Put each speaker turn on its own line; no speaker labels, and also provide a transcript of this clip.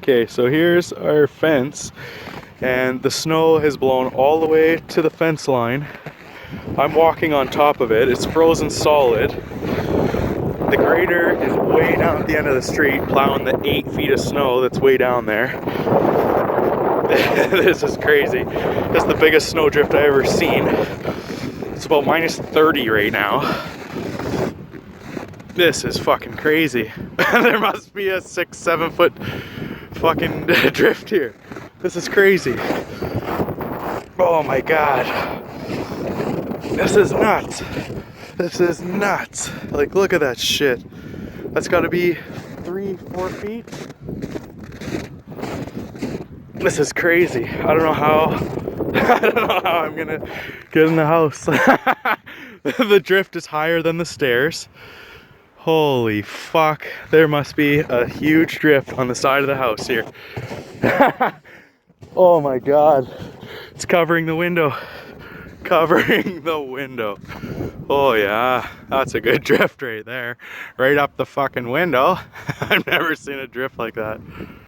Okay, so here's our fence, and the snow has blown all the way to the fence line. I'm walking on top of it. It's frozen solid. The grader is way down at the end of the street, plowing the 8 feet of snow that's way down there. This is crazy. This is the biggest snowdrift I ever seen. It's about minus 30 right now. This is fucking crazy. There must be a 6-7 foot fucking drift here. This is crazy. Oh my god. This is nuts. This is nuts. Like, look at that shit. That's gotta be 3-4 feet. This is crazy. I don't know how. I don't know how I'm gonna get in the house. The drift is higher than the stairs. Holy fuck. There must be a huge drift on the side of the house here. Oh my god. It's covering the window. Covering the window. Oh yeah, that's a good drift right there. Right up the fucking window. I've never seen a drift like that.